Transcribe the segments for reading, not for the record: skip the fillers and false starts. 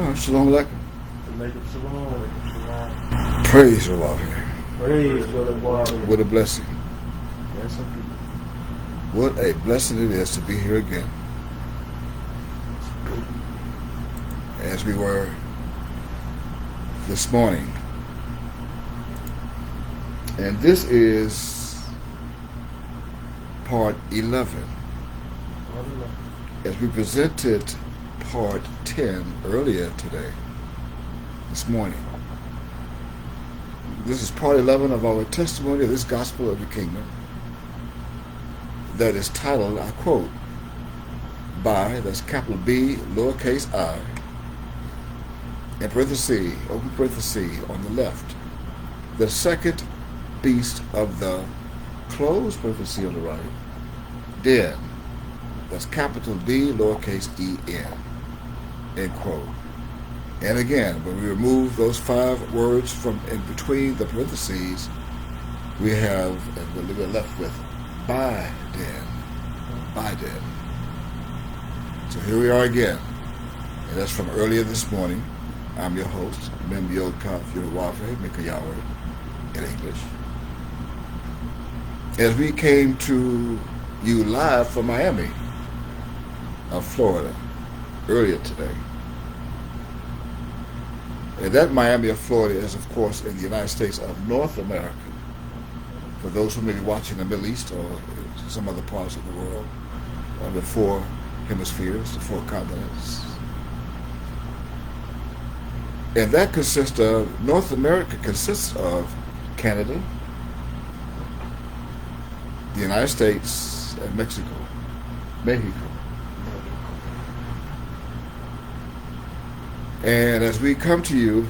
Shalom Aleichem. Alaikum shalom. Shalom. Praise the Lord. Praise for the water. What a blessing. Yes, indeed. What a blessing it is to be here again. As we were this morning. And this is part 11. As we presented part 10 earlier today, this morning. This is part 11 of our testimony of this gospel of the kingdom that is titled, I quote, by, that's capital B, lowercase I, in parenthesis, open parenthesis on the left, the second beast of the closed parenthesis on the right, den, that's capital D, lowercase E-N, end quote. And again, when we remove those 5 words from in between the parentheses, we have, and we're left with, by den. So here we are again, and that's from earlier this morning. I'm your host, Mem Yodkaf Yowafe, Mika Yahweh, in English. As we came to you live from Miami, of Florida, earlier today. And that Miami of Florida is, of course, in the United States of North America. For those who may be watching the Middle East or some other parts of the world, or the 4 hemispheres, the 4 continents. And that consists of, North America consists of Canada, the United States, and Mexico. And as we come to you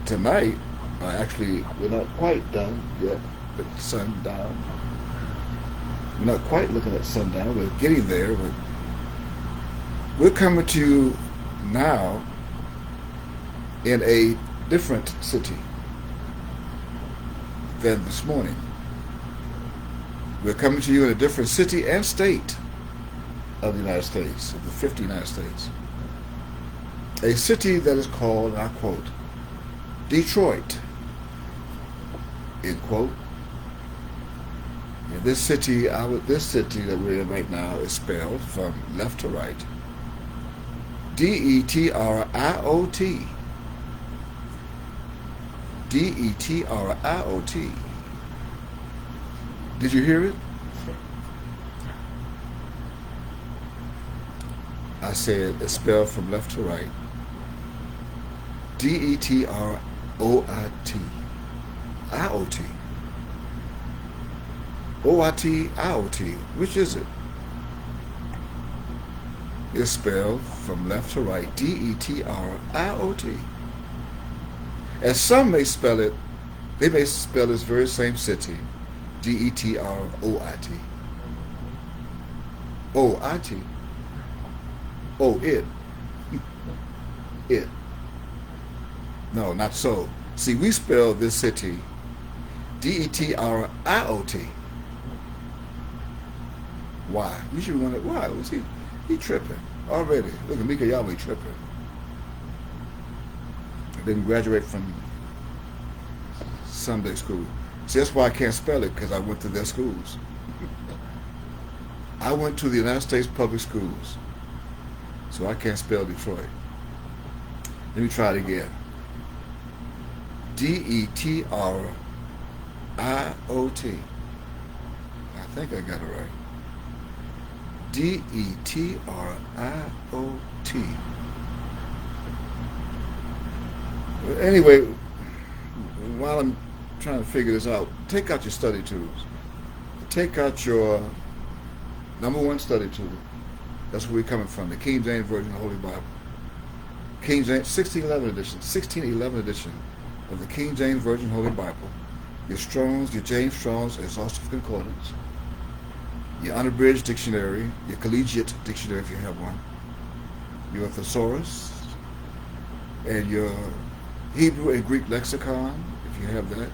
tonight, actually, we're not quite done yet with sundown. We're not quite looking at sundown. We're getting there. But we're coming to you now in a different city than this morning. We're coming to you in a different city and state of the United States, of the 50 United States. A city that is called, and I quote, Detroit, end quote. And this city that we're in right now is spelled from left to right. D-E-T-R-I-O-T. D-E-T-R-I-O-T. Did you hear it? I said it's spelled from left to right. D-E-T-R-O-I-T. I-O-T. O-I-T, I-O-T. Which is it? It's spelled from left to right. D-E-T-R-I-O-T. And some may spell it, they may spell this very same city, D-E-T-R-O-I-T. O-I-T. Oh, it. It. No, not so. See, we spell this city D-E-T-R-I-O-T. Why? You should wonder why. Was he tripping already? Look at Mika Yahweh tripping. I didn't graduate from Sunday school. See, that's why I can't spell it, because I went to their schools. I went to the United States public schools. So I can't spell Detroit. Let me try it again. D-E-T-R-I-O-T. I think I got it right. D-E-T-R-I-O-T. Well, anyway, while I'm trying to figure this out, take out your study tools. Take out your number 1 study tool. That's where we're coming from, the King James Version of the Holy Bible. King James, 1611 edition of the King James Version Holy Bible. Your Strong's, your James Strong's Exhaustive Concordance. Your Unabridged Dictionary, your Collegiate Dictionary if you have one. Your Thesaurus, and your Hebrew and Greek Lexicon if you have that.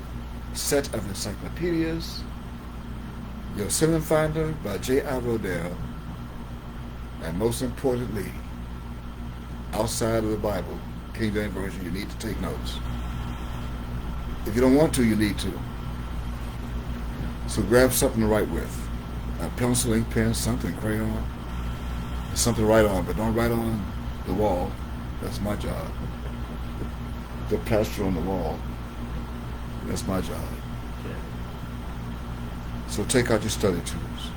Set of encyclopedias. Your Synonym Finder by J.I. Rodell. And most importantly, outside of the Bible, King James Version, you need to take notes. If you don't want to, you need to. So grab something to write with. A pencil, ink pen, something, crayon. Something to write on, but don't write on the wall. That's my job. The plaster on the wall. That's my job. So take out your study tools.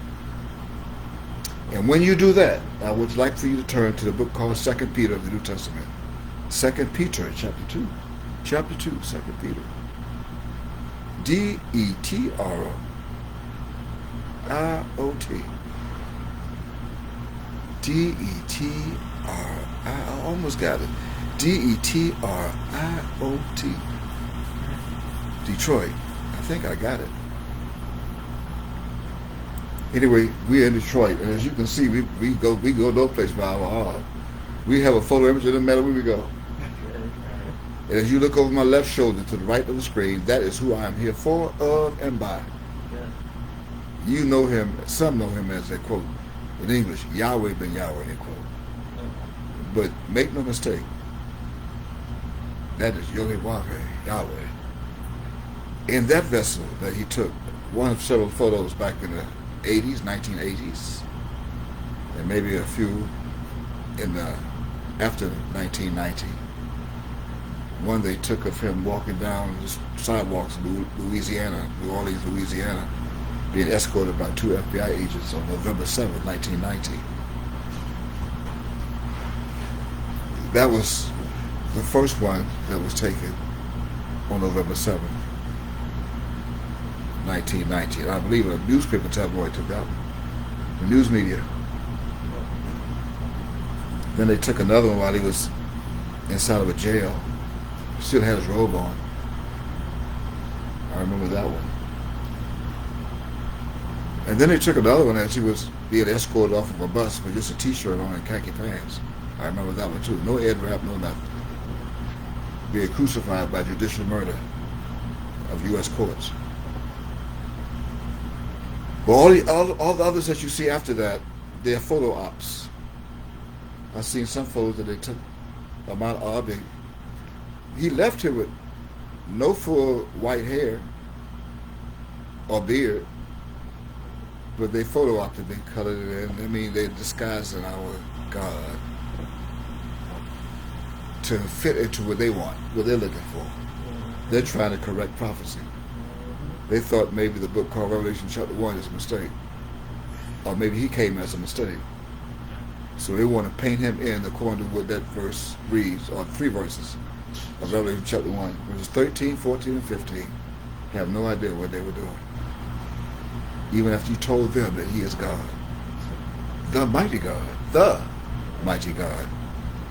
And when you do that, I would like for you to turn to the book called 2 Peter of the New Testament. 2 Peter, chapter 2. Chapter 2, 2 Peter. D-E-T-R-I-O-T. D-E-T-R-I, I almost got it. D-E-T-R-I-O-T. Detroit. I think I got it. Anyway, we're in Detroit, and as you can see, we go no place by our heart. We have a photo image, it doesn't matter where we go. And as you look over my left shoulder to the right of the screen, that is who I am here for, of, and by. You know him, some know him as a quote, in English, Yahweh ben Yahweh, end quote. But make no mistake, that is Yahweh, Yahweh. In that vessel that he took, one of several photos back in the 80s, 1980s, and maybe a few in the after 1990. One they took of him walking down the sidewalks of Louisiana, New Orleans, Louisiana, being escorted by 2 FBI agents on November 7th, 1990. That was the first one that was taken on November 7th, 1990. And I believe a newspaper tabloid took that one, the news media. Then they took another one while he was inside of a jail. Still had his robe on. I remember that one. And then they took another one as he was being escorted off of a bus with just a t-shirt on and khaki pants. I remember that one too. No head wrap, no nothing. Being crucified by judicial murder of U.S. courts. But all the others that you see after that, they're photo ops. I've seen some photos that they took of Mount Auburn. He left here with no full white hair or beard, but they photo opted, they colored it in. I mean, they disguised in our God to fit into what they want, what they're looking for. They're trying to correct prophecy. They thought maybe the book called Revelation chapter 1 is a mistake, or maybe he came as a mistake. So they want to paint him in according to what that verse reads, or 3 verses of Revelation chapter 1, verses 13, 14, and 15. Have no idea what they were doing. Even after you told them that he is God. The mighty God. The mighty God.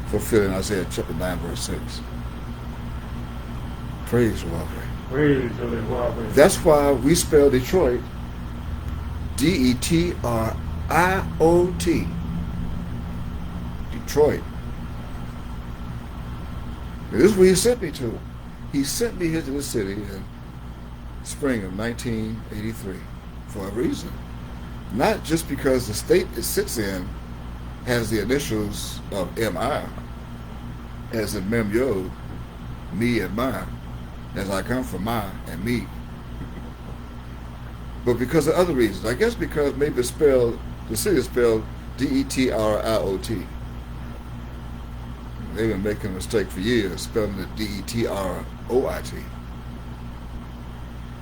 Fulfilling Isaiah chapter 9, verse 6. Praise Yahweh. Praise Yahweh. That's why we spell Detroit D-E-T-R-I-O-T. Detroit. And this is where he sent me to. He sent me here to the city in spring of 1983 for a reason. Not just because the state it sits in has the initials of M.I., as in Mem Yod, me and mine, as I come from my and me. But because of other reasons. I guess because maybe the city is spelled D-E-T-R-I-O-T. They've been making a mistake for years, spelling it D-E-T-R-O-I-T.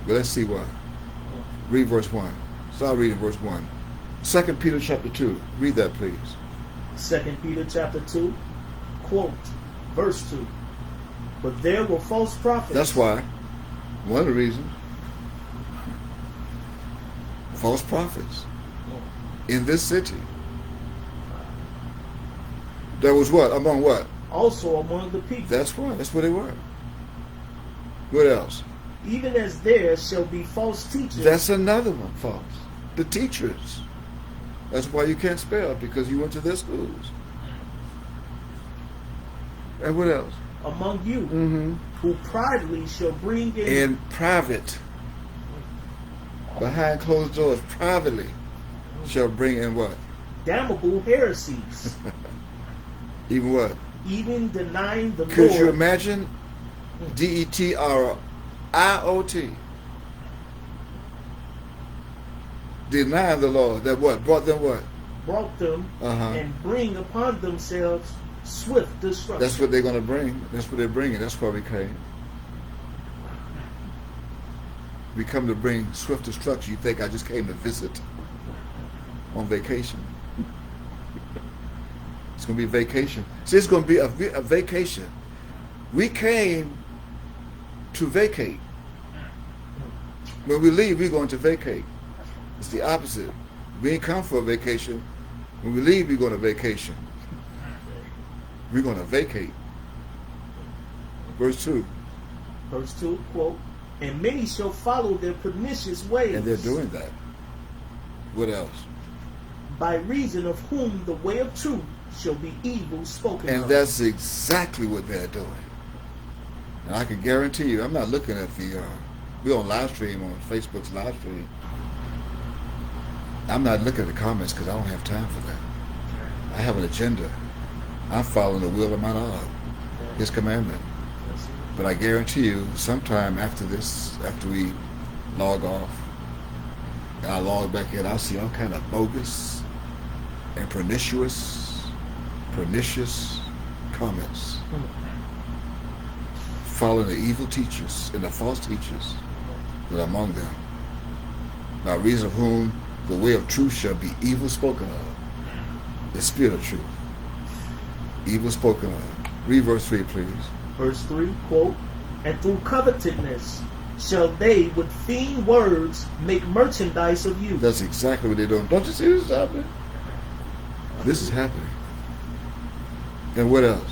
But let's see why. Read verse 1. Start reading verse 1. 2 Peter chapter 2. Read that, please. 2 Peter chapter 2, quote, verse 2. But there were false prophets. That's why. One of the reasons. False prophets. In this city. There was what? Among what? Also among the people. That's why. That's where they were. What else? Even as there shall be false teachers. That's another one, false. The teachers. That's why you can't spell, because you went to their schools. And what else? Among you, Mm-hmm. who privately shall bring In private, behind closed doors, privately, shall bring in what? damnable heresies, Even what? even denying the Could Lord. you imagine? DETRIOT. Denying the Lord. That what? Brought them what? Brought them and bring upon themselves swift destruction. That's what they're going to bring. That's what they're bringing. That's why we came. We come to bring swift destruction. You think I just came to visit on vacation? It's going to be vacation. See, it's going to be a vacation. We came to vacate. When we leave, we're going to vacate. It's the opposite. We ain't come for a vacation. When we leave, we're going to vacation. We're going to vacate. Verse 2. Verse 2, quote, and many shall follow their pernicious ways. And they're doing that. What else? By reason of whom the way of truth shall be evil spoken of. And that's exactly what they're doing. And I can guarantee you, I'm not looking at the, we're on live stream, on Facebook's live stream. I'm not looking at the comments because I don't have time for that. I have an agenda. I'm following the will of my Lord, His commandment. But I guarantee you, sometime after this, after we log off, and I log back in, I'll see all kind of bogus and pernicious comments. Following the evil teachers and the false teachers that are among them. By reason of whom the way of truth shall be evil spoken of. The spirit of truth. Evil spoken of. Read verse 3, please. Verse 3, quote, and through covetousness shall they with vain words make merchandise of you. That's exactly what they're doing. Don't you see this is happening? This is happening. And what else?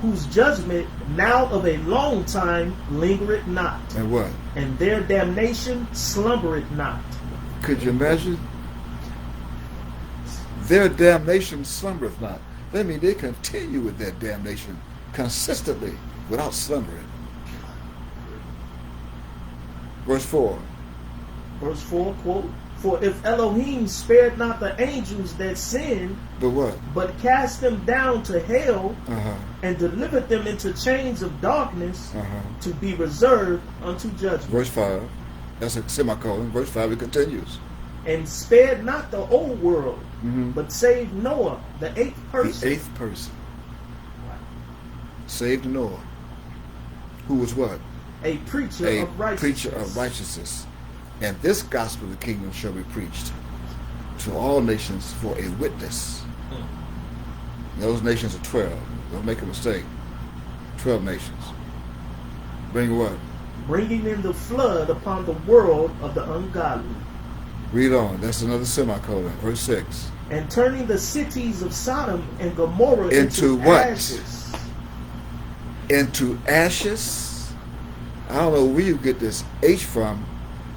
Whose judgment now of a long time lingereth not. And what? And their damnation slumbereth not. Could you imagine? Their damnation slumbereth not. That means they continue with their damnation consistently without slumbering. Verse 4. Verse 4, quote, for if Elohim spared not the angels that sinned, But what? but cast them down to hell, and delivered them into chains of darkness, to be reserved unto judgment. Verse 5. That's a semicolon. Verse 5, it continues. And spared not the old world, but saved Noah, the eighth person. The eighth person. Saved Noah. Who was what? A preacher A of righteousness. preacher of righteousness. And this gospel of the kingdom shall be preached to all nations for a witness. Those nations are 12. Don't make a mistake. 12 nations. Bring what? Bringing in the flood upon the world of the ungodly. Read on. That's another semicolon. Verse 6. And turning the cities of Sodom and Gomorrah Into what? ashes. Into ashes. I don't know where you get this H from.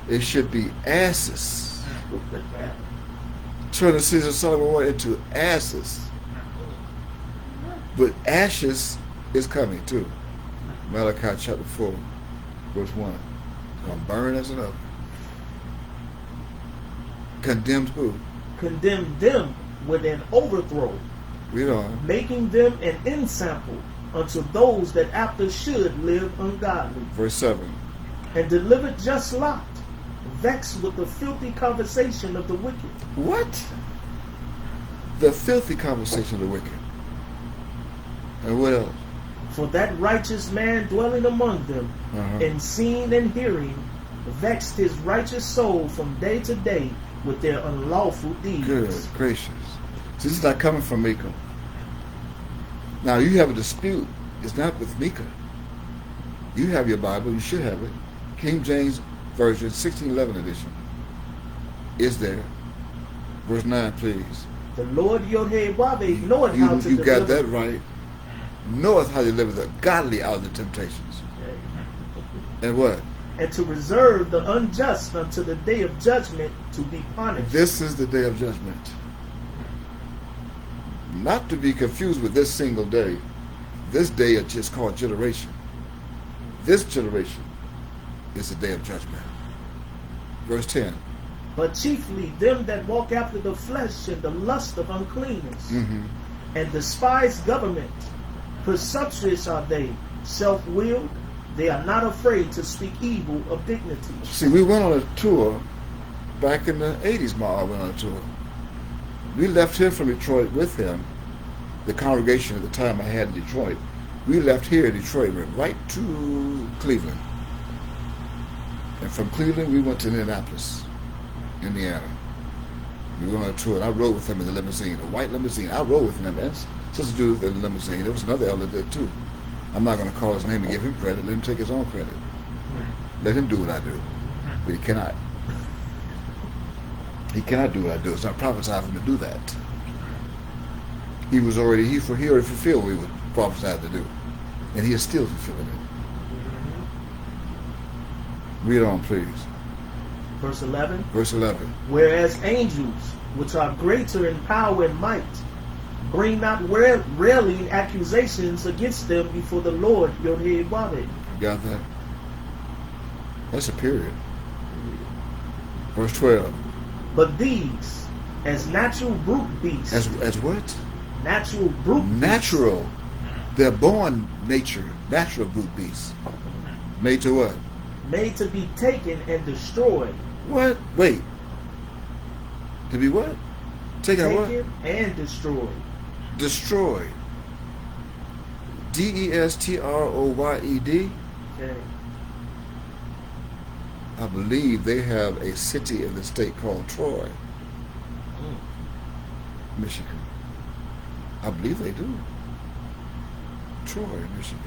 It should be asses. Turn the cities of Sodom and Gomorrah into asses. But ashes is coming too. Malachi chapter 4, verse 1. It's going to burn as an oven. Condemned who? Condemned them with an overthrow, Read on. making them an ensample unto those that after should live ungodly. Verse 7. And delivered just Lot, vexed with the filthy conversation of the wicked. What? The filthy conversation of the wicked. And what else? For that righteous man dwelling among them, and seeing and hearing, vexed his righteous soul from day to day with their unlawful deeds. Good gracious. So this is not coming from Micah. Now you have a dispute. It's not with Micah. You have your Bible. You should have it. King James Version, 1611 edition. Is there. Verse 9, please. The Lord Yod-Heh-Wah-Veh knoweth how to You deliver. got that right. Knoweth how to deliver the godly out of the temptations. And what? And to reserve the unjust unto the day of judgment to be punished. This is the day of judgment. Not to be confused with this single day. This day is just called generation. This generation is the day of judgment. Verse 10. But chiefly them that walk after the flesh and the lust of uncleanness, and despise government, Presumptuous are they, self-willed. They are not afraid to speak evil of dignity. See, we went on a tour back in the 80s. Ma went on a tour. We left here from Detroit with him. The congregation at the time I had in Detroit. We left here in Detroit, went right to Cleveland. And from Cleveland, we went to Indianapolis, Indiana. We went on a tour, and I rode with him in the limousine, a white limousine. I rode with him, and Sister Judith in the limousine. There was another elder there, too. I'm not going to call his name and give him credit. Let him take his own credit. Let him do what I do. But he cannot. He cannot do what I do. It's not prophesied for him to do that. He already fulfilled what he was prophesied to do. And he is still fulfilling it. Read on, please. Verse 11. Verse 11. Whereas angels, which are greater in power and might, bring not rarely accusations against them before the Lord Yod-Heh-Wahed. You got that? That's a period. Verse 12. But these, as natural brute beasts. As what? Natural brute beasts. Natural. They're born nature. Natural brute beasts. Made to what? Made to be taken and destroyed. What? Wait. To be what? Taken what? And destroyed. Destroyed. Destroyed. Okay. I believe they have a city in the state called Troy, Michigan. I believe they do. Troy, Michigan.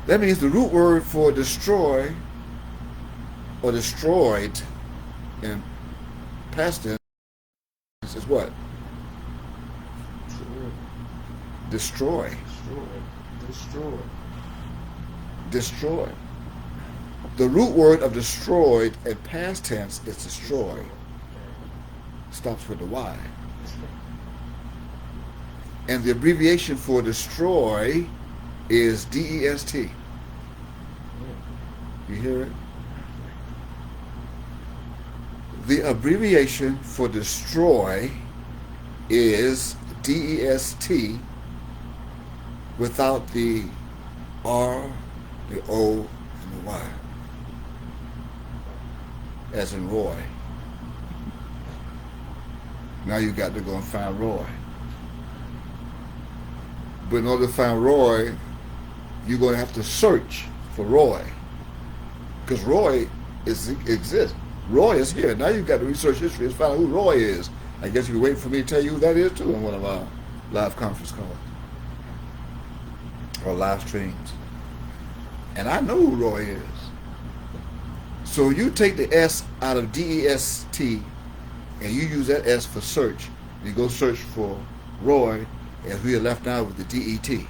That means the root word for destroy or destroyed in past tense is what? Destroy. Destroy. Destroy. The root word of destroyed in past tense is destroy. Stops with the Y. And the abbreviation for destroy is DEST. You hear it? The abbreviation for destroy is DEST without the R, the O, and the Y. As in Roy. Now you got to go and find Roy. But in order to find Roy, you're going to have to search for Roy. Because Roy exists. Roy is here. Now you've got to research history and find out who Roy is. I guess you're waiting for me to tell you who that is too in one of our live conference calls. Or live streams. And I know who Roy is. So you take the S out of DEST and you use that S for search. You go search for Roy, and we are left out with the DET,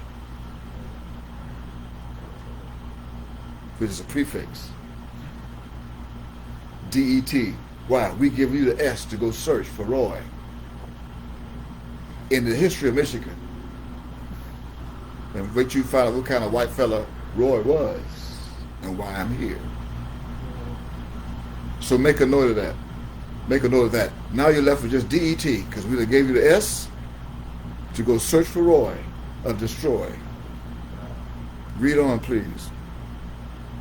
which is a prefix. DET. Why? We give you the S to go search for Roy. In the history of Michigan. And wait you find out what kind of white fella Roy was and why I'm here. So make a note of that. Make a note of that. Now you're left with just DET, because we gave you the S to go search for Roy of destroy. Read on, please.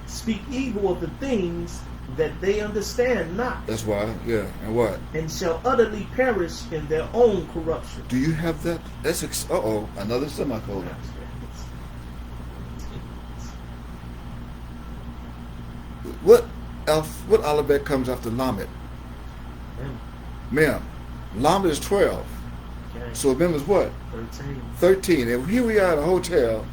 Speak evil of the things that they understand not. That's why, yeah. And what? And shall utterly perish in their own corruption. Do you have that? That's another semicolon. What alphabet comes after Lamed? Mem. Lamed is 12. Okay. So Mem is what? 13. And here we are at a hotel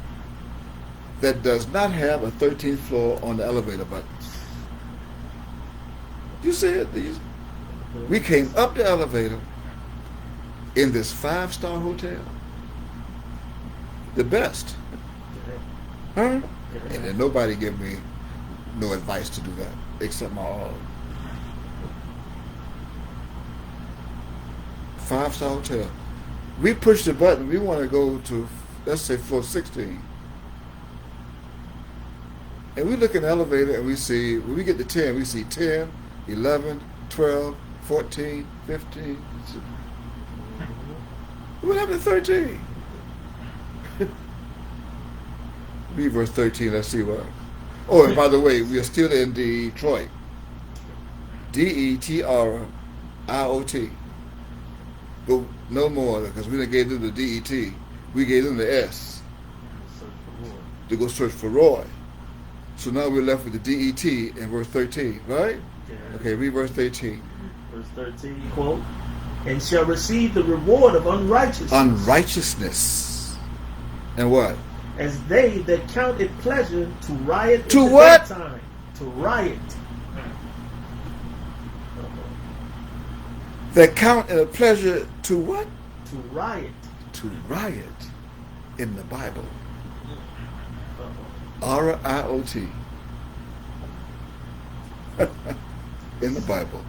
that does not have a 13th floor on the elevator button. You see it? We came up the elevator in this 5-star hotel. The best. Huh? And then nobody gave me no advice to do that except my own. 5-star hotel. We push the button. We want to go to, let's say, floor 16. And we look in the elevator and we see, when we get to 10, we see 10, 11, 12, 14, 15. What happened to 13? Read verse 13. Let's see what. Oh, and by the way, we are still in Detroit. Detriot. But no more, because we didn't gave them the Det. We gave them the S to go search for Roy. So now we're left with the Det in verse 13, right? Yeah. Okay, read verse 13. Verse 13, quote, and shall receive the reward of unrighteousness. Unrighteousness. And what? As they that count it pleasure to riot To in the what? daytime. To riot. That count it a pleasure to what? To riot. To riot in the Bible. R-I-O-T. In the Bible.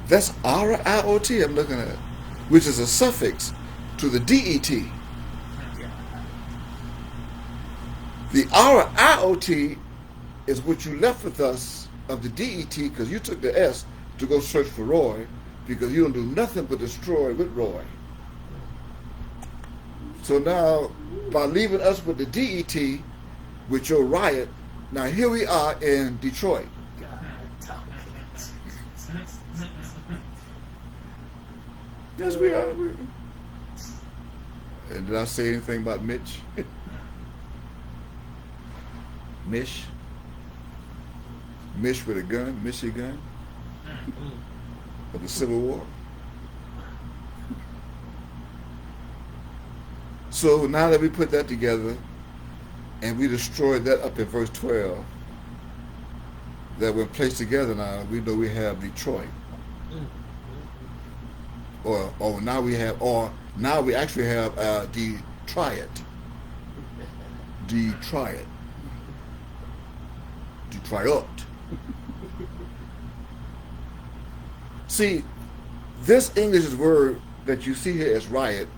That's R-I-O-T I'm looking at, which is a suffix to the Det. The R-I-O-T is what you left with us of the Det, because you took the S to go search for Roy, because you don't do nothing but destroy with Roy. So now, by leaving us with the Det, with your riot, now here we are in Detroit. Yes, we are. And did I say anything about Mitch? Mish with a gun, Michigan, of the Civil War. So now that we put that together and we destroyed that up in verse 12, that when placed together now, we know we have Detroit. Or now we actually have Detriot. Detriot. Detriot. See, this English word that you see here as riot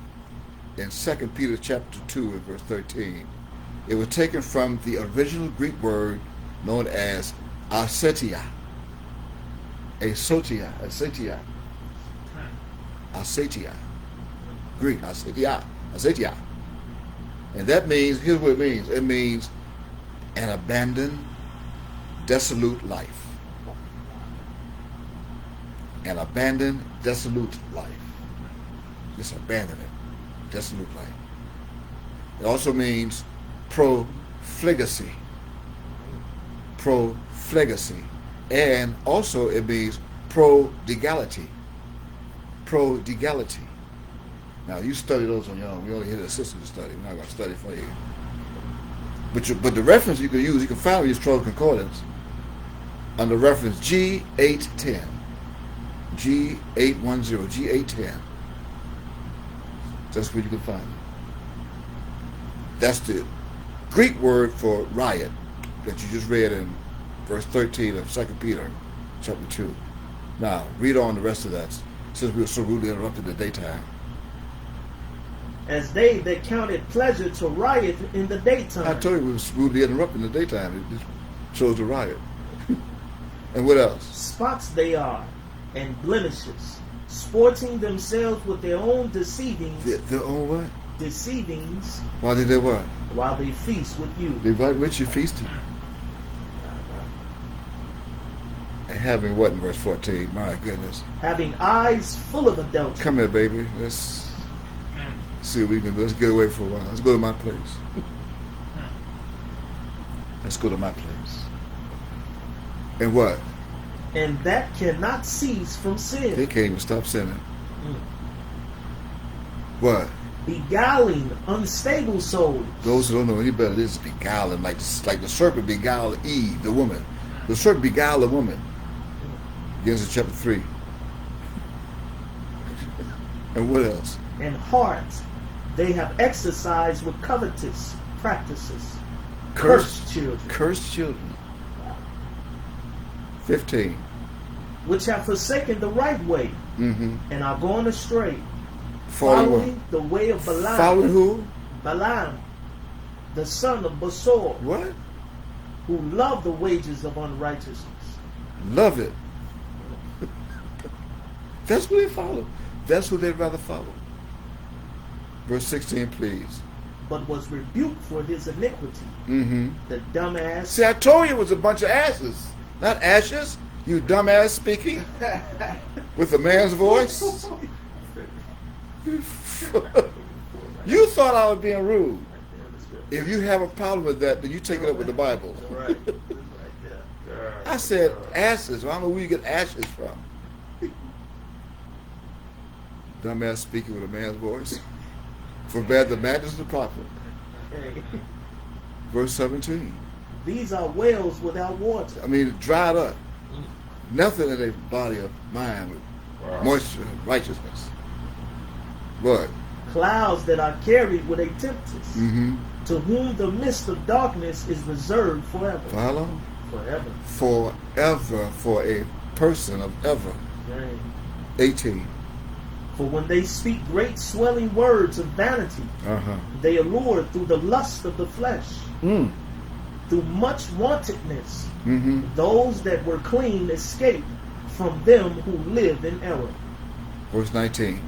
in 2 Peter chapter 2 and verse 13, it was taken from the original Greek word known as asetia. Asotia. Asetia. Asetia. Greek. Asetia. Asetia. And that means, here's what it means. It means an abandoned, desolate life. An abandoned, desolate life. Just abandon it. Desolate life. It also means profligacy. Profligacy. And also it means prodigality. Prodigality. Now you study those on your own. We only hit a system to study. We're not going to study for you. But the reference you can use, you can find your Strong's Concordance under reference G810. G810. G810. That's where you can find it. That's the Greek word for riot that you just read in verse 13 of 2 Peter chapter 2. Now, read on the rest of that, since we were so rudely interrupted in the daytime. As they that count it pleasure to riot in the daytime. I told you we were rudely interrupted in the daytime. It just shows the riot. And what else? Spots they are, and blemishes, sporting themselves with their own deceivings. Their own what? Deceivings. Why did they what? While they feast with you. They invite with you feasting. And having what in verse 14? My goodness. Having eyes full of adultery. Come here, baby. Let's see what we can do. Let's get away for a while. Let's go to my place. Let's go to my place. And what? And that cannot cease from sin. They can't even stop sinning. What? Beguiling unstable souls. Those who don't know any better, this is beguiling, like the serpent beguiled Eve, the woman. The serpent beguiled the woman. Genesis chapter 3. And what else? And hearts they have exercised with covetous practices. Cursed children. Cursed children. 15. Which have forsaken the right way and are gone astray. Following the way of Balaam. Following who? Balaam, the son of Bosor. What? Who loved the wages of unrighteousness. Love it. That's what they follow. That's what they'd rather follow. Verse 16, please. but was rebuked for his iniquity. Mm-hmm. The dumbass. See, I told you it was a bunch of asses, not ashes. You dumbass speaking with a man's voice. You thought I was being rude. If you have a problem with that, then you take it up with the Bible. I said ashes. I don't know where you get ashes from. Dumbass speaking with a man's voice. Forbade the madness of the prophet. Verse 17. These are wells without water. I mean, it dried up. Nothing in a body of mind with moisture and righteousness. What? Clouds that are carried with a tempest, Mm-hmm. to whom the mist of darkness is reserved forever. For how long? Forever. Forever, for a person of ever. Right. 18. For when they speak great swelling words of vanity, Uh-huh. they allure through the lust of the flesh, Mm. through much wantonness. Mm-hmm. Those that were clean escape from them who live in error. Verse 19.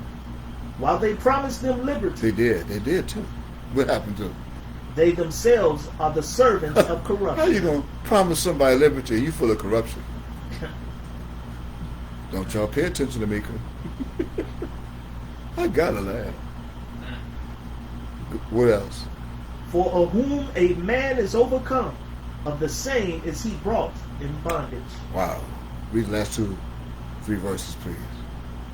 While they promise them liberty, They did too. What happened to them? they themselves are the servants of How you corruption. gonna promise somebody liberty and you full of corruption? Don't y'all pay attention to me. I gotta laugh. What else? For of whom a man is overcome, of the same is he brought in bondage. Wow. Read the last 3 verses, please.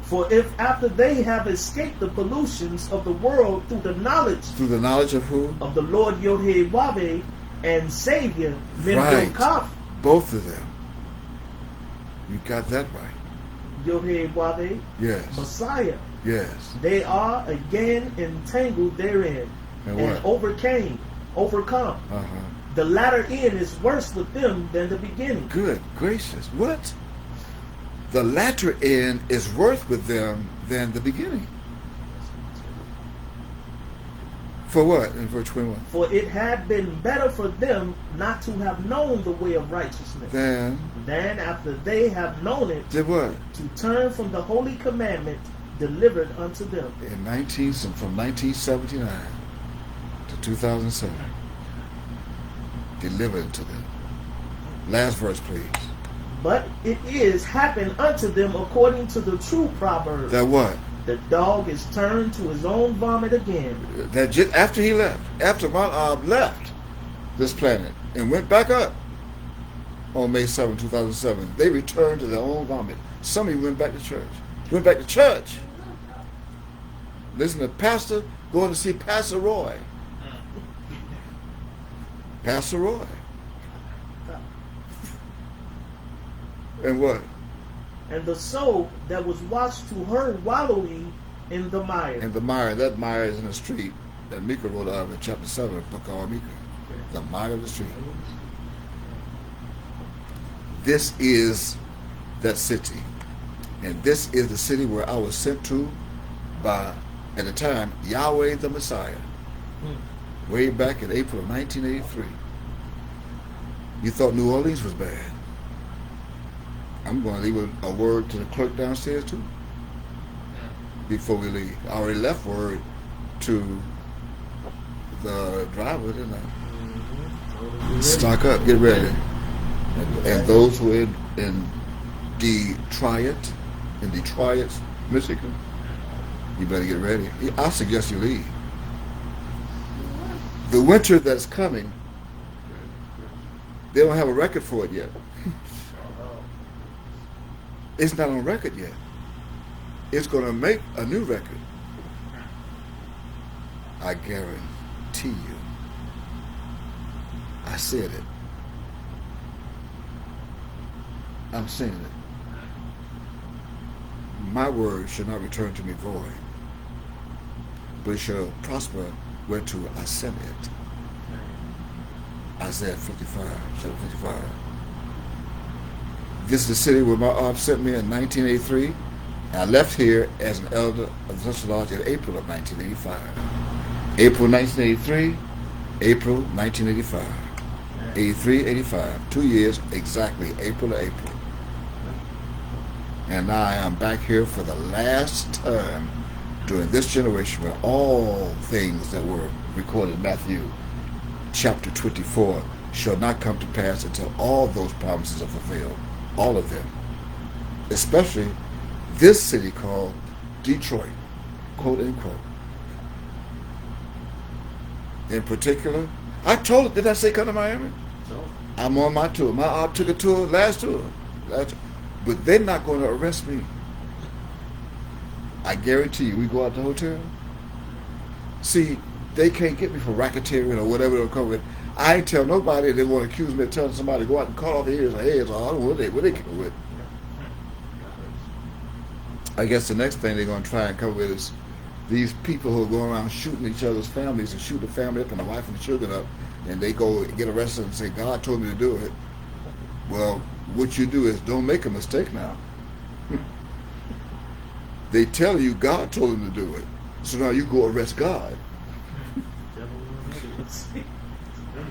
For if after they have escaped the pollutions of the world through the knowledge Through the knowledge of who? of the Lord Yod-Heh-Wav and Savior, Right. Kaf, Both of them. You got that right. Yod-Heh-Wav, Yes. Messiah, Yes. they are again entangled therein And and overcome. Uh-huh. The latter end is worse with them than the beginning. Good gracious. What? The latter end is worse with them than the beginning. For what? In verse 21. For it had been better for them not to have known the way of righteousness Then than after they have known it did what? to turn from the holy commandment delivered unto them. From 1979 to 2007. Delivered to them. Last verse, please. But it is happened unto them according to the true proverb. That what? The dog is turned to his own vomit again. That just after he left, after Mount left this planet and went back up on May 7, 2007, they returned to their own vomit. Some of you went back to church. Went back to church. Listen to Pastor, going to see Pastor Roy. Pastor Roy. And what? And the soul that was washed to her wallowing in the mire. And the mire, that mire is in the street that Micah wrote out in chapter 7 of the book of Micah. The mire of the street. This is that city. And this is the city where I was sent to by, at the time, Yahweh the Messiah. Way back in April of 1983. You thought New Orleans was bad. I'm going to leave a word to the clerk downstairs too before we leave. I already left word to the driver, didn't I? Stock up, get ready. And those who are in Detroit, Michigan, you better get ready. I suggest you leave. The winter that's coming, they don't have a record for it yet. It's not on record yet. It's going to make a new record. I guarantee you. I said it. I'm saying it. My word shall not return to me void, but it shall prosper whereto I sent it. Isaiah 55, chapter 55. This is the city where my aunt sent me in 1983. I left here as an elder of the Central Lodge in April of 1985. April 1983, April 1985. 83, 85. 2 years exactly, April to April. And now I am back here for the last time during this generation when all things that were recorded in Matthew chapter 24 shall not come to pass until all those promises are fulfilled. All of them. Especially this city called Detroit, quote unquote. In particular, I told it, did I say come to Miami? No. I'm on my tour. My op took a tour, last tour. But they're not going to arrest me. I guarantee you, we go out to the hotel. See, they can't get me for racketeering or whatever they'll come with. I ain't tell nobody they want to accuse me of telling somebody to go out and cut off their ears or heads. Or I don't know what they come with. I guess the next thing they're going to try and come with is these people who are going around shooting each other's families and shoot the family up and the wife and the children up, and they go get arrested and say, God told me to do it. Well, what you do is don't make a mistake now. They tell you God told them to do it. So now you go arrest God.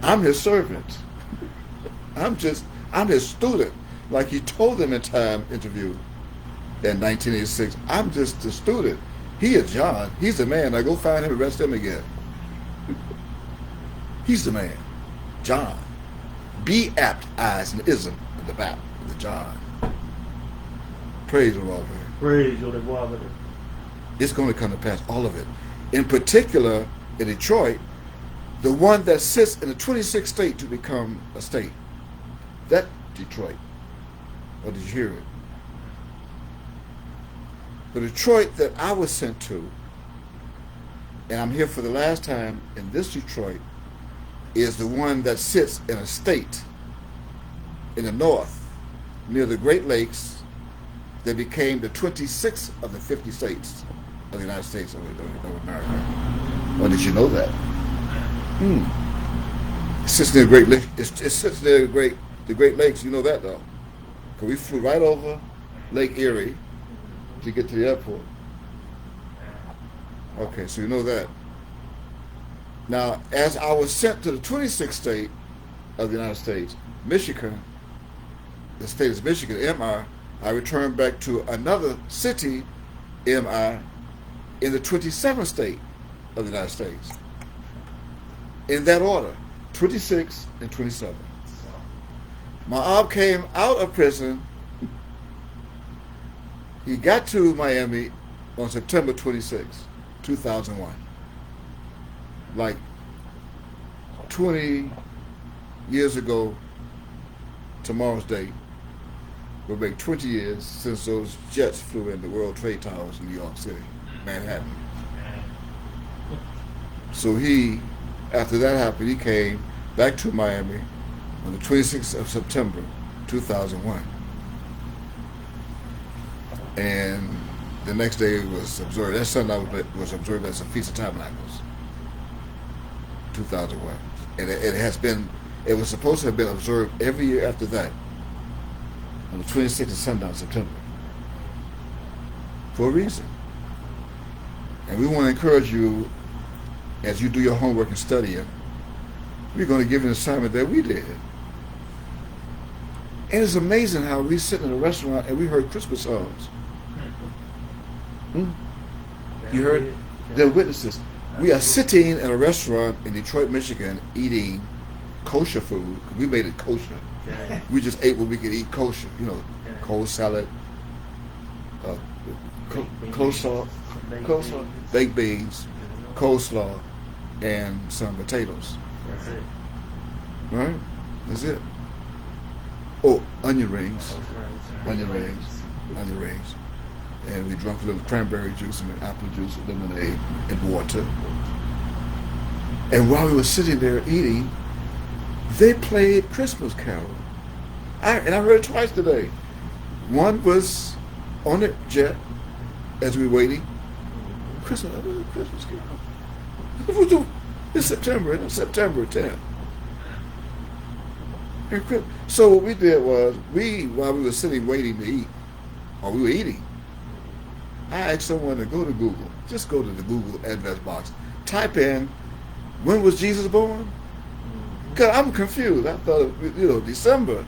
I'm his servant. I'm his student. Like he told them in Time interview in 1986, I'm just the student. He is John. He's the man. Now go find him and arrest him again. He's the man. John. Be baptized in ism in the back of the John. Praise the Lord. Praise your Lord. It's going to come to pass, all of it. In particular, in Detroit, the one that sits in the 26th state to become a state. That Detroit. Or did you hear it? The Detroit that I was sent to, and I'm here for the last time in this Detroit, is the one that sits in a state in the north, near the Great Lakes, that became the 26th of the 50 states of the United States of America. Or did you know that? It sits near the Great Lakes. It sits near the Great Lakes. You know that though, because we flew right over Lake Erie to get to the airport. Okay, so you know that. Now, as I was sent to the 26th state of the United States, Michigan, the state is Michigan, MI, I returned back to another city, MI, in the 27th state of the United States. In that order, 26 and 27. My op came out of prison. He got to Miami on September 26, 2001. Like 20 years ago, tomorrow's date, will make 20 years since those jets flew in the World Trade Towers in New York City, Manhattan. So he, after that happened, he came back to Miami on the 26th of September, 2001. And the next day was observed, that Sunday was observed as a Feast of Tabernacles, 2001. And it was supposed to have been observed every year after that, on the 26th of sundown September, for a reason. And we want to encourage you, as you do your homework and study it, we're going to give you an assignment that we did. And it's amazing how we sit in a restaurant and we heard Christmas songs. You heard? They're witnesses. We are sitting in a restaurant in Detroit, Michigan, eating kosher food. We made it kosher. We just ate what we could eat kosher. You know, cold salad, coleslaw, baked beans, coleslaw, and some potatoes. That's it. Right? That's it. Oh, onion rings. Onion rings. And we drank a little cranberry juice and apple juice and lemonade and water. And while we were sitting there eating, they played Christmas Carol. And I heard it twice today. One was on the jet as we were waiting. Christmas Carol. It's September 10th. So what we did was, while we were sitting waiting to eat, or we were eating, I asked someone to go to Google. Just go to the Google address box. Type in, when was Jesus born? Because I'm confused. I thought, December.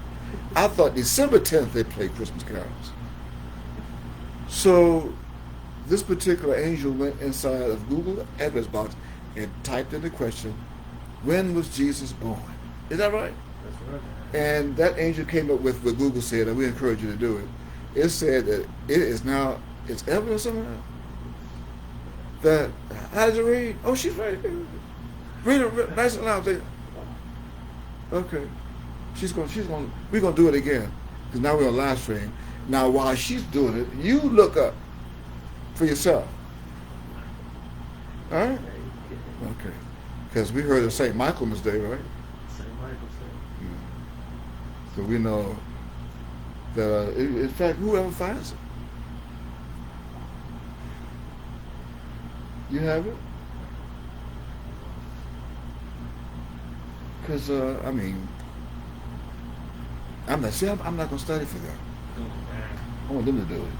I thought December 10th they played Christmas carols. So this particular angel went inside of Google address box and typed in the question, when was Jesus born? Is that right? That's right. And that angel came up with what Google said, and we encourage you to do it. It said that it is now, it's evidence somehow that, how does it read? Oh, she's right. Read it nice and loud. Okay. We're going to do it again. Because now we're on live stream. Now, while she's doing it, you look up for yourself. All right? Okay. Because we heard of St. Michael's Day, right? St. Michael's Day. So we know that, in fact, whoever finds it. You have it? Because, I mean, I'm not going to study for them. I want them to do it.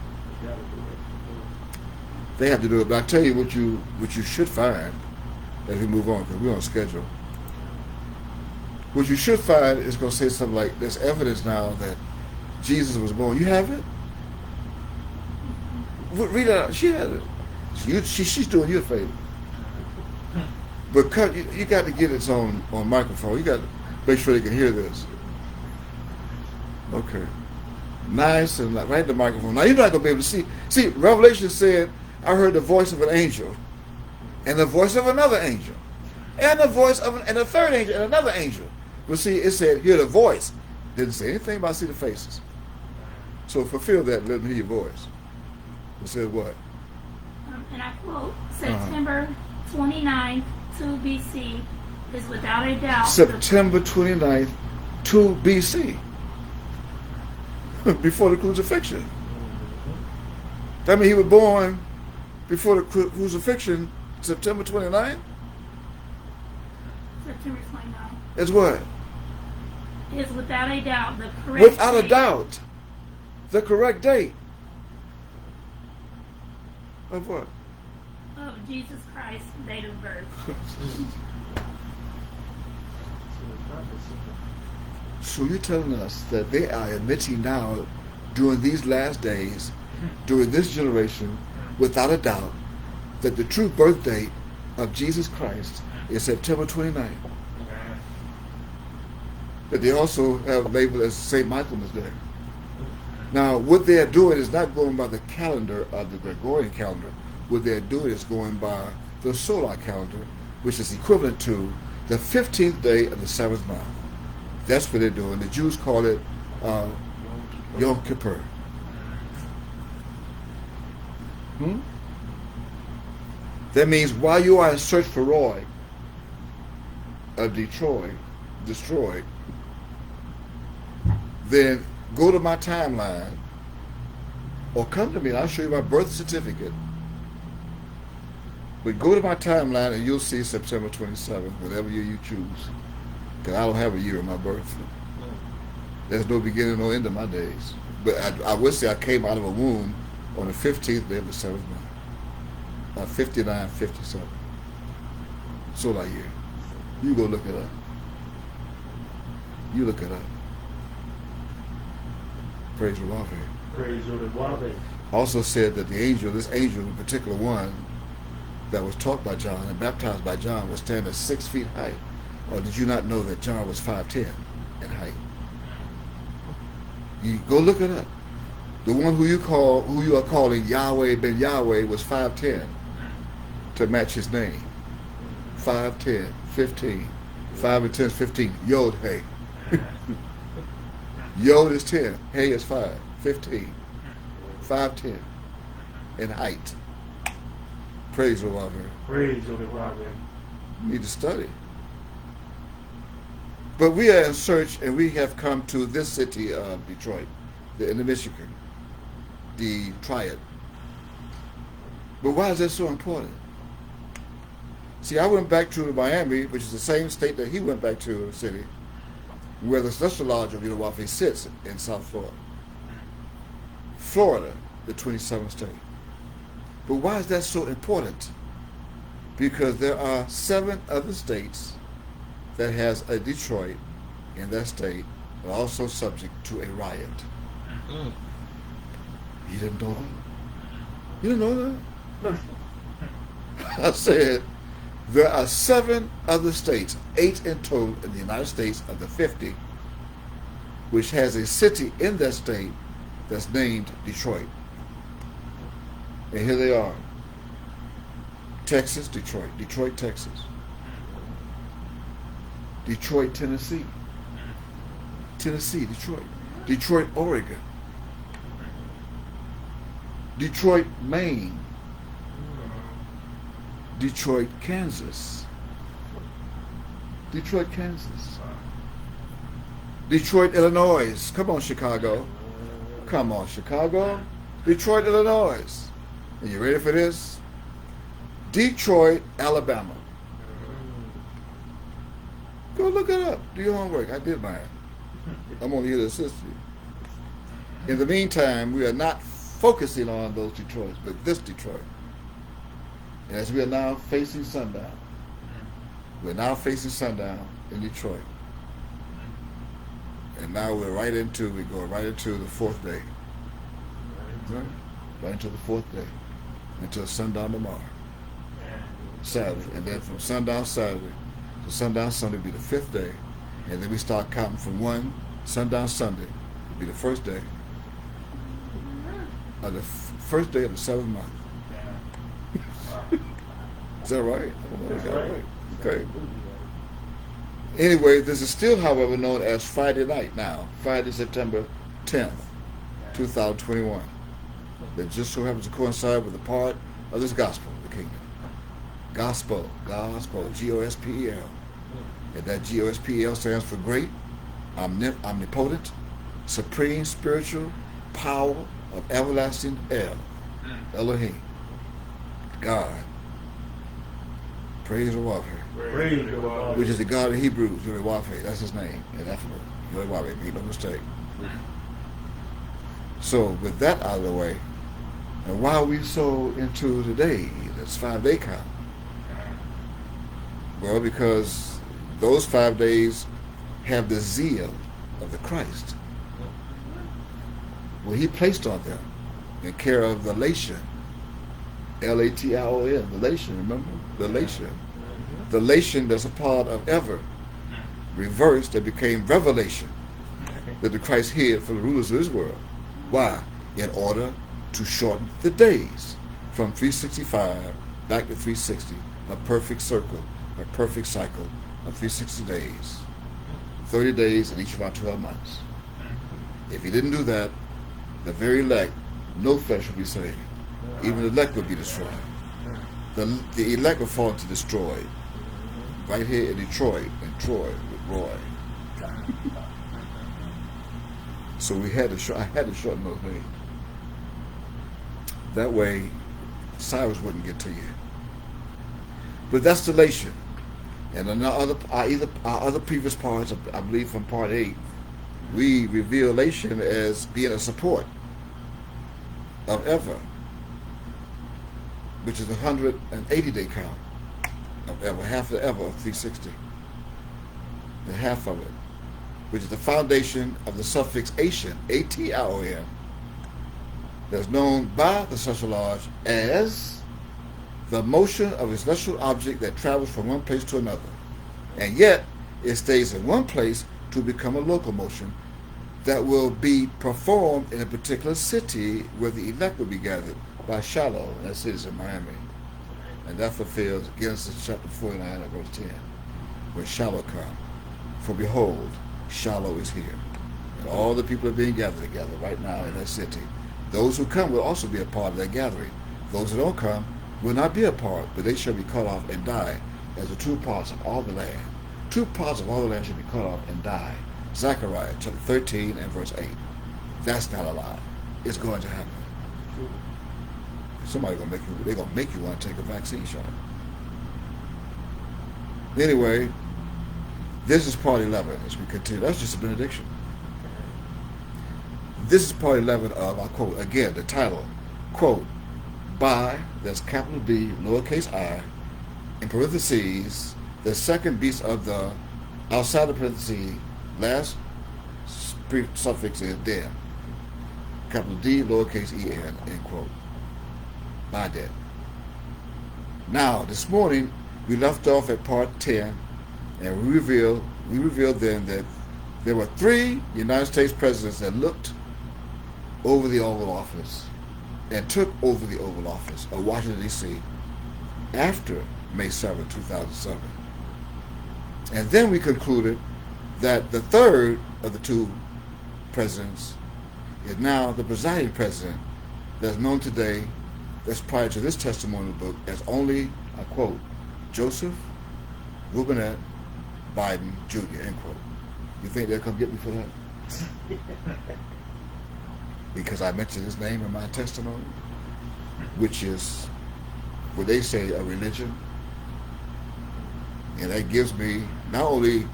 They have to do it. But I tell you what you should find as we move on, because we're on schedule. What you should find is going to say something like, there's evidence now that Jesus was born. You have it? Read it out. She has it. She's doing you a favor. But you got to get it on microphone. You got to make sure they can hear this. Okay. Nice and right in the microphone. Now you're not going to be able to see. See, Revelation said, I heard the voice of an angel, and the voice of another angel, and the voice of and a third angel, and another angel. But see, it said, hear the voice. Didn't say anything about see the faces. So fulfill that, let them hear your voice. It said what? And I quote, September 29th, 2 BC is without a doubt. September 29th, 2 BC. Before the crucifixion. That means he was born before the crucifixion, September 29th? September 29th. Is what? Is without a doubt the correct Without a date doubt. The correct date. Of what? of Jesus Christ's date of birth. So you're telling us that they are admitting now, during these last days, during this generation, without a doubt, that the true birth date of Jesus Christ is September 29th. That they also have labeled as St. Michael's Day. Now, what they're doing is not going by the calendar of the Gregorian calendar. What they're doing is going by the solar calendar, which is equivalent to the 15th day of the 7th month. That's what they're doing. The Jews call it Yom Kippur. That means while you are in search for Roy of destroyed, then go to my timeline or come to me and I'll show you my birth certificate. But go to my timeline and you'll see September 27th, whatever year you choose. Because I don't have a year of my birth. There's no beginning, no end of my days. But I would say I came out of a womb on the 15th day of the 7th month. 5957. Solar year. You go look it up. You look it up. Praise the Lord. Praise the Lord. Also said that this angel, in particular one, that was taught by John and baptized by John, was standing 6 feet high. Or did you not know that John was 5'10" in height? You go look it up. The one who you are calling Yahweh ben Yahweh was 5'10" to match his name. 5'10", 15. 5 and 10 is 15. Yod Hey. Yod is 10. Hey is 5. 15. 5'10" in height. Praise the Lord. Praise the Lord. You need to study. But we are in search, and we have come to this city of Detroit, in the Michigan, the Triad. But why is that so important? See, I went back to Miami, which is the same state that he went back to, the city, where the Celestial Lodge of Unawafe sits in South Florida. Florida, the 27th state. But why is that so important? Because there are 7 other states that has a Detroit in that state, but also subject to a riot. You didn't know that? You didn't know that? I said, there are 7 other states, 8 in total in the United States of the 50, which has a city in that state that's named Detroit. And here they are. Texas, Detroit. Detroit, Texas. Detroit, Tennessee. Tennessee, Detroit. Detroit, Oregon. Detroit, Maine. Detroit, Kansas. Detroit, Kansas. Detroit, Illinois. Come on, Chicago. Come on, Chicago. Detroit, Illinois. Are you ready for this? Detroit, Alabama. Go look it up. Do your homework. I did mine. I'm only here to assist you. In the meantime, we are not focusing on those Detroits, but this Detroit. And as we are now facing sundown, we're now facing sundown in Detroit. And now we're right into, we go right into the 4th day. Right into the 4th day. Until sundown tomorrow. Saturday. And then from sundown Saturday to sundown Sunday will be the 5th day. And then we start counting from sundown Sunday will be the 1st day. Of the 1st day of the 7th month. Is that right? Is that right? Okay. Anyway, this is still, however, known as Friday night now. Friday, September 10th, 2021. That just so happens to coincide with the part of this gospel of the kingdom. Gospel, G-O-S-P-E-L. And that G-O-S-P-E-L stands for great, omnipotent, supreme spiritual power of everlasting El, Elohim, God. Praise the Wafe. Which is the God of Hebrews, Yahweh. That's his name in alphabet. Yahweh, make no mistake. So with that out of the way, and why are we so into today, this 5-day count? Well, because those 5 days have the zeal of the Christ. Well, he placed on them in care of the Lation. L-A-T-I-O-N, the Lation, remember? The Lation. The Lation that's a part of ever reversed that became revelation that the Christ hid for the rulers of this world. Why? In order to shorten the days from 365 back to 360, a perfect circle, a perfect cycle of 360 days, 30 days in each of our 12 months. If he didn't do that, the very elect, no flesh would be saved. Even the elect would be destroyed. The elect would fall into destroyed. Right here in Detroit, in Troy, with Roy. So I had to shorten those days. That way, Cyrus wouldn't get to you. But that's the Lation. And in our other previous parts, I believe from part 8, we reveal Lation as being a support of ever, which is the 180-day count of ever, half the ever of 360. The half of it, which is the foundation of the suffix Ation, A-T-I-O-N, that's known by the Celestial Lodge as the motion of a celestial object that travels from one place to another. And yet, it stays in one place to become a local motion that will be performed in a particular city where the elect will be gathered by Shiloh, and that city is in Miami. And that fulfills Genesis chapter 49 and verse 10, where Shiloh come. For behold, Shiloh is here. And all the people are being gathered together right now in that city. Those who come will also be a part of that gathering. Those who don't come will not be a part, but they shall be cut off and die as the 2 parts of all the land. 2 parts of all the land shall be cut off and die. Zechariah chapter 13 and verse 8. That's not a lie. It's going to happen. They're gonna make you want to take a vaccine shot. Anyway, this is part 11 as we continue. That's just a benediction. This is part 11 of, I'll quote again, the title, quote, by, that's capital B, lowercase I, in parentheses, the second beast of the, outside the parentheses, last suffix is den. Capital D, lowercase E-N, end quote. By dead. Now, this morning, we left off at part 10, and we revealed then that there were 3 United States presidents that looked over the Oval Office and took over the Oval Office of Washington, D.C. after May 7, 2007. And then we concluded that the third of the 2 presidents is now the presiding president that's known today, that's prior to this testimonial book, as only, I quote, Joseph Robinette Biden Jr., end quote. You think they'll come get me for that? Because I mentioned his name in my testimony, which is what they say a religion. And that gives me, not only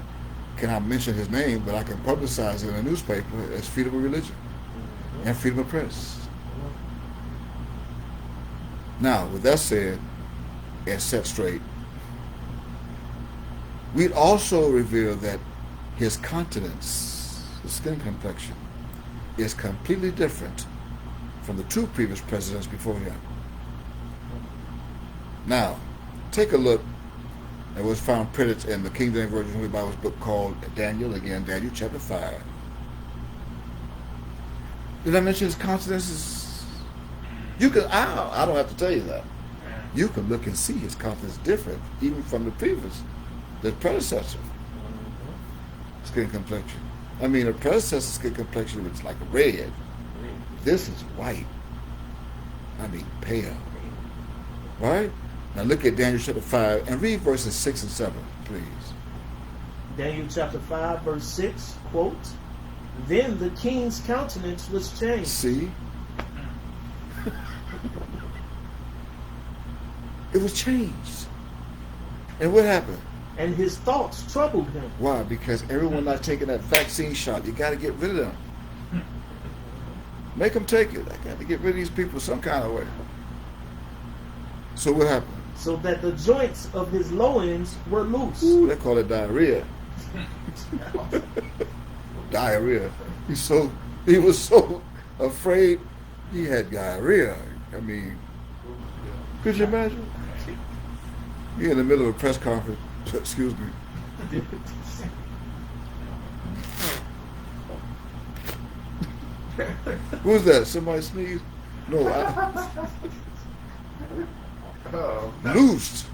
can I mention his name, but I can publicize it in a newspaper as freedom of religion and freedom of press. Now, with that said and set straight, we'd also revealed that his countenance, his skin complexion, is completely different from the 2 previous presidents before him. Now, take a look at what's found printed in the King James Version of the Bible's book called Daniel, again, Daniel chapter 5. Did I mention his countenance is... You can, I don't have to tell you that. You can look and see his countenance different, even from the predecessor skin complexion. I mean, the predecessor skin complexion was like red. This is white. I mean, pale. Right? Now look at Daniel chapter 5 and read verses 6 and 7, please. Daniel chapter 5, verse 6, quote, "Then the king's countenance was changed." See? It was changed. And what happened? And his thoughts troubled him. Why? Because everyone not taking that vaccine shot. You got to get rid of them. Make them take it. I got to get rid of these people some kind of way. So what happened? So that the joints of his loins were loose. Ooh, they call it diarrhea. Diarrhea. He was so afraid he had diarrhea. I mean, could you imagine? You're in the middle of a press conference. Excuse me. Who's that? Somebody sneezed? No, loosed.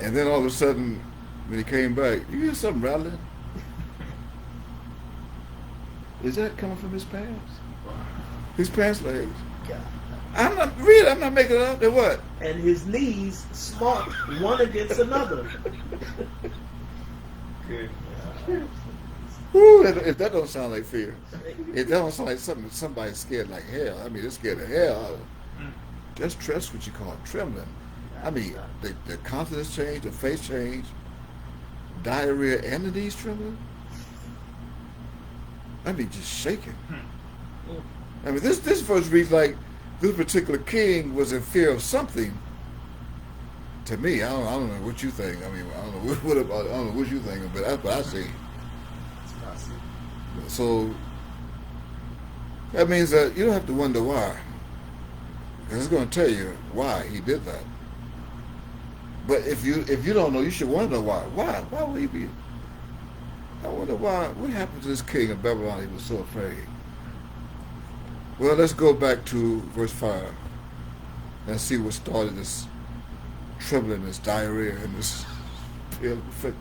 And then all of a sudden, when he came back, you hear something rattling? Is that coming from his pants? His pants legs? I'm not making it up. Then what? And his knees smote one against another. Ooh, if that don't sound like fear, if that don't sound like something somebody's scared like hell, I mean, they're scared of hell. That's what you call trembling. I mean, the countenance change, the face change, diarrhea, and the knees trembling. I mean, just shaking. I mean, this verse reads like this particular king was in fear of something. To me, I don't know what you think. I mean, I don't know what you think, but that's what I see. So that means that you don't have to wonder why, because it's going to tell you why he did that. But if you don't know, you should wonder why. Why would he be? I wonder why. What happened to this king of Babylon? He was so afraid. Well, let's go back to verse 5 and see what started this trembling, this diarrhea, and this pale effect.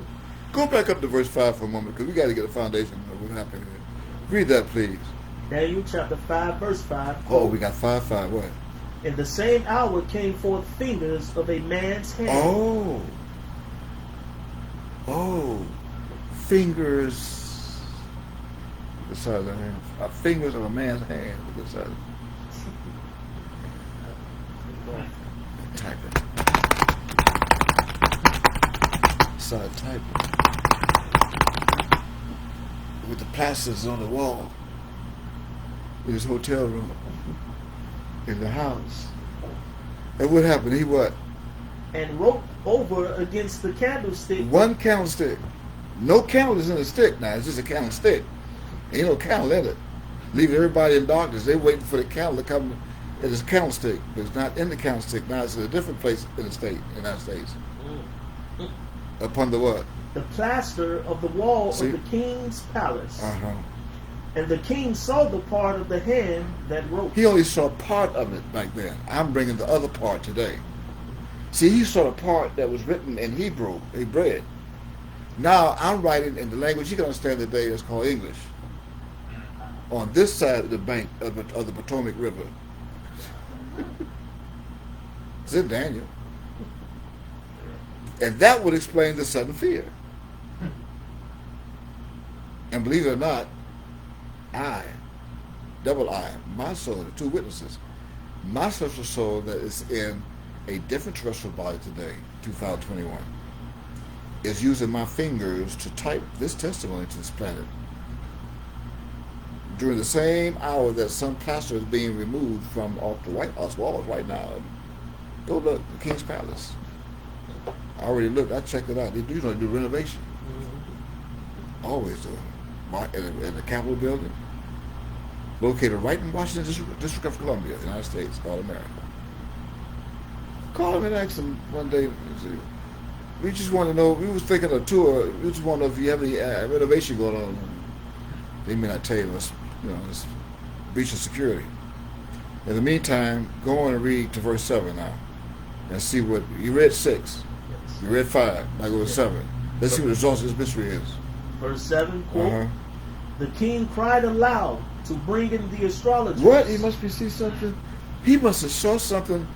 Go back up to verse 5 for a moment, because we got to get a foundation of what happened here. Read that, please. Daniel chapter 5, verse 5. Oh, we got 5:5. What? In the same hour came forth fingers of a man's hand. Oh, fingers. The side of the hand. Fingers of a man's hand. The side. Typing. Side typing. With the plasters on the wall. In his hotel room. In the house. And what happened? He what? And wrote over against the candlestick. One candlestick. No candle is in the stick now. It's just a candlestick. Ain't no candle in it. Leaving everybody in darkness. They waiting for the candle to come It is candlestick, but it's not in the candlestick. Now it's in a different place in the state, United States. Upon the what? The plaster of the wall See? of the king's palace. Uh-huh. And the king saw the part of the hand that wrote. He only saw part of it back then. I'm bringing the other part today. See, he saw the part that was written in Hebrew, Hebraic. Now I'm writing in the language you can understand today. It's called English. On this side of the bank of the Potomac River. It's in Daniel. And that would explain the sudden fear. And believe it or not, my soul, the two witnesses, my special soul that is in a different terrestrial body today, 2021, is using my fingers to type this testimony to this planet. During the same hour that some plaster is being removed from off the White House walls right now. Go look, the King's Palace. I already looked, I checked it out. They do renovation. Always do. In the Capitol building, located right in Washington District of Columbia, United States, called America. Call him and ask him one day. We just want to know. We was thinking of a tour. We just want to know if you have any renovation going on. They may not tell you. It's breach of security. In the meantime, go on and read to verse 7 now, and see what you read 6. You read 5. Now go to 7. Let's see what the results of this mystery is. Verse 7, quote, The king cried aloud to bring in the astrologers. What? He must be see something. He must have saw something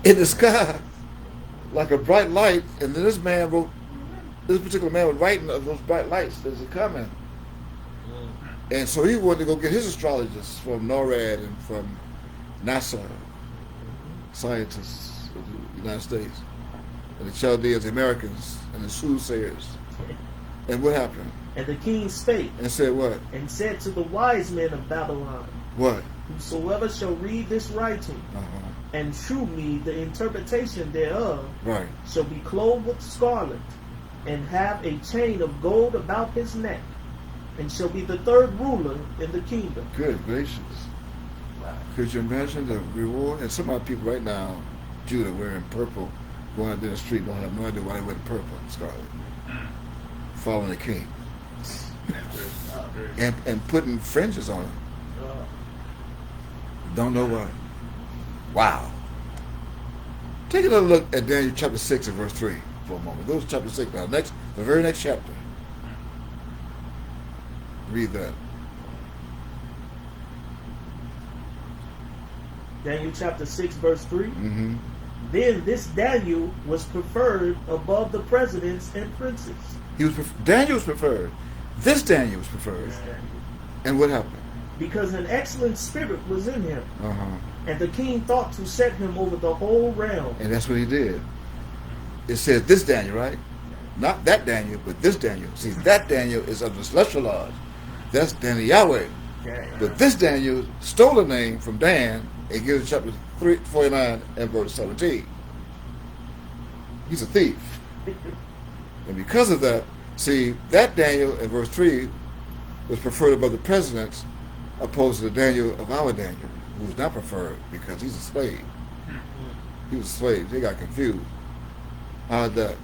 in the sky, like a bright light, and then this particular man was writing of those bright lights that's coming. And so he wanted to go get his astrologers from NORAD and from NASA, scientists of the United States, and the Chaldeans, the Americans, and the soothsayers. And what happened? And the king spake. And said what? And said to the wise men of Babylon, What? Whosoever shall read this writing, and shew me the interpretation thereof, right, shall be clothed with scarlet, and have a chain of gold about his neck, and shall be the third ruler in the kingdom. Good gracious. Wow. Could you imagine the reward? And some of our people right now, Judah, wearing purple, going out in the street, don't have no idea why they wear purple and scarlet. Following the king. and putting fringes on them. Don't know why. Wow. Take another look at Daniel chapter 6 and verse 3 for a moment. Go to chapter 6 now. The very next chapter. Read that. Daniel chapter 6 verse 3. Mm-hmm. Then this Daniel was preferred above the presidents and princes. Daniel was preferred. This Daniel was preferred. And what happened? Because an excellent spirit was in him. Uh-huh. And the king thought to set him over the whole realm. And that's what he did. It says this Daniel, right? Not that Daniel, but this Daniel. See, that Daniel is of the celestial lodge. That's Daniel Yahweh. But this Daniel stole a name from Dan and gives chapter 49 and verse 17. He's a thief. And because of that, see, that Daniel in verse 3 was preferred above the presidents, opposed to the Daniel of our Daniel, who was not preferred because he's a slave. He was a slave. They got confused. How did that?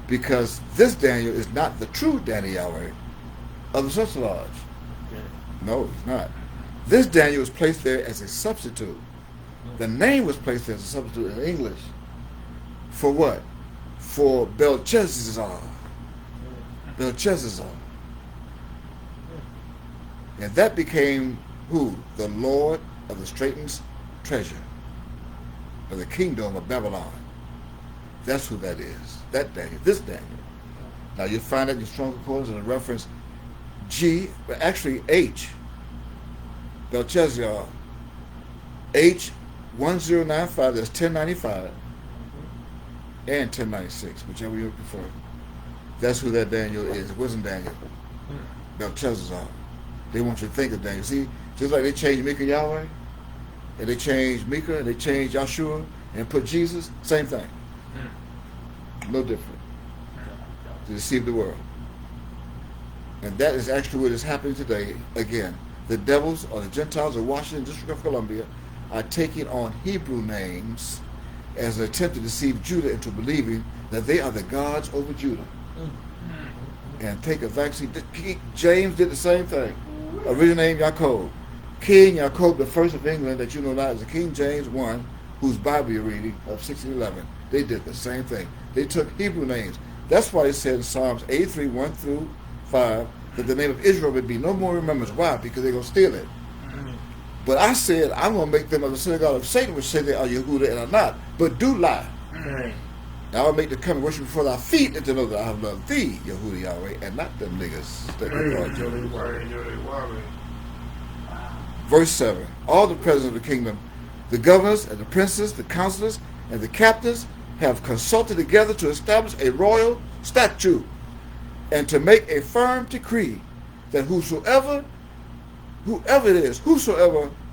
Because this Daniel is not the true Daniel Yahweh of the celestial lodge. No, he's not. This Daniel was placed there as a substitute. The name was placed there as a substitute in English. For what? For Belshazzar. Belshazzar. And that became who? The Lord of the straitened treasure of the kingdom of Babylon. That's who that is. That Daniel. This Daniel. Now you'll find that in your strong concordance in the reference G, but actually H. Belshazzar. H 1095, that's 1095 and 1096, whichever you prefer. That's who that Daniel is. It wasn't Daniel. Belshazzar. They want you to think of Daniel. See, just like they changed Micah Yahweh, and they changed Micah, and they changed Yahshua, and put Jesus, same thing. No different. To deceive the world. And that is actually what is happening today. Again, the devils or the Gentiles of Washington District of Columbia are taking on Hebrew names as an attempt to deceive Judah into believing that they are the gods over Judah. And take a vaccine. James did the same thing. Original name Yaakov. King Yaakov the first of England that you know now is the King James I, whose Bible you're reading of 1611. They did the same thing. They took Hebrew names. That's why it said in Psalms 83, 1 through 5, that the name of Israel would be no more remembered. Why? Because they're going to steal it. But I said, I'm going to make them of the synagogue of Satan, which say they are Yehuda and are not, but do lie. Now I will make them come and worship before thy feet and to know that I have loved thee, Yehuda Yahweh, and not them niggas that they call Judah. Verse 7. All the presidents of the kingdom, the governors and the princes, the counselors and the captains have consulted together to establish a royal statute and to make a firm decree that whosoever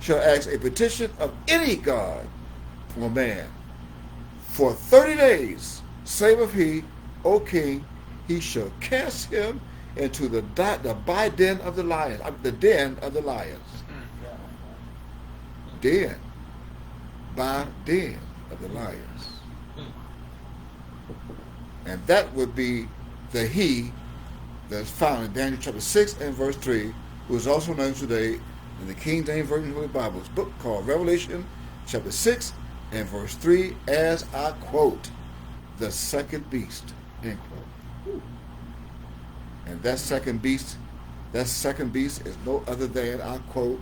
shall ask a petition of any god or man for 30 days, saveth he, O king, he shall cast him into the den of the lions. The den of the lions. Den. By den of the lions. And that would be the he that's found in Daniel chapter 6 and verse 3, who is also known today in the King James Version of the Bible's book called Revelation chapter 6 and verse 3, as I quote, the second beast, end quote. And that second beast is no other than, I quote,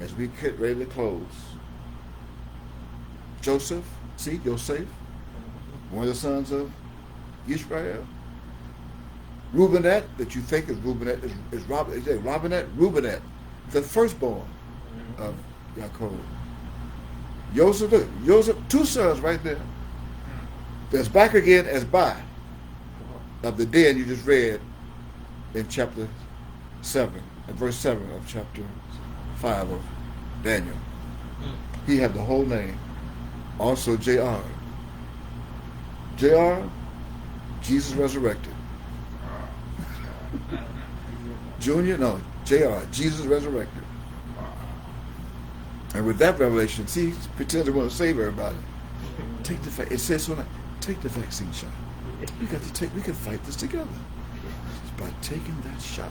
as we get ready to close, Joseph, one of the sons of Israel. Reubenet, that you think is Reubenet, is Reubenet, the firstborn of Yaakov. Joseph, two sons right there. That's back again as by of the den you just read in chapter 7, and verse 7 of chapter 5 of Daniel. He had the whole name. Also J.R. J.R., Jesus resurrected. Junior, no, J.R., Jesus resurrected. And with that revelation, see, he pretends to want to save everybody. It says so now, take the vaccine shot. We can fight this together. It's by taking that shot.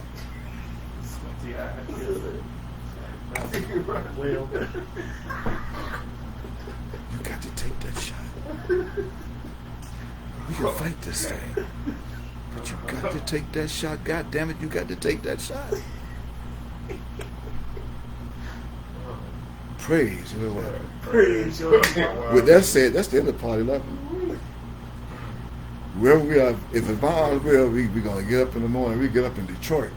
Well, You got to take that shot. We can fight this thing. But you got to take that shot. God damn it, you got to take that shot. Praise the Lord. praise your Lord. With that said, that's the end of part 11. Wherever we are, if it's my arms will, we're going to get up in the morning. We get up in Detroit.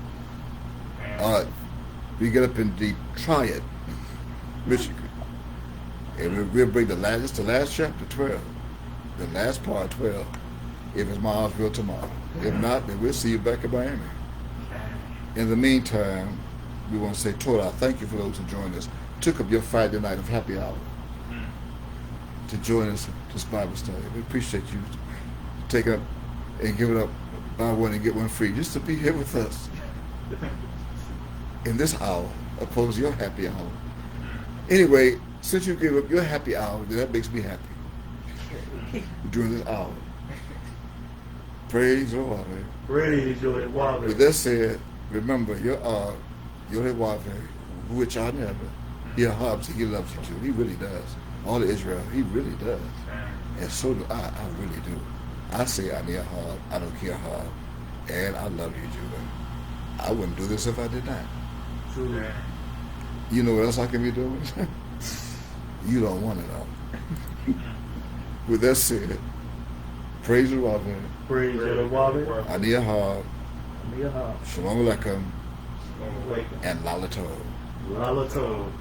We get up in Detroit, Michigan. And we'll bring the last chapter, 12. The last part, 12. If it's my arms will tomorrow. If not, then we'll see you back in Miami. In the meantime, we want to say, Torah, thank you for those who joined us. Took up your Friday night of happy hour to join us in this Bible study. We appreciate you taking up and giving up buy one and get one free just to be here with us in this hour opposed to your happy hour. Anyway, since you gave up your happy hour, then that makes me happy during this hour. Praise the Lord. Praise your Lord. With that said, remember, your Yahweh, which I never. He loves you, he loves you too. He really does. All of Israel, he really does. And so do I. I really do. I say I need a hug. I don't care how. And I love you, Judah. I wouldn't do this if I did not. True. You know what else I can be doing? You don't want to know. With that said, praise the Lord. Praise your Lord. I need a hug. Shalom Aleichem. Wake And Lala Tov. Lala Tov.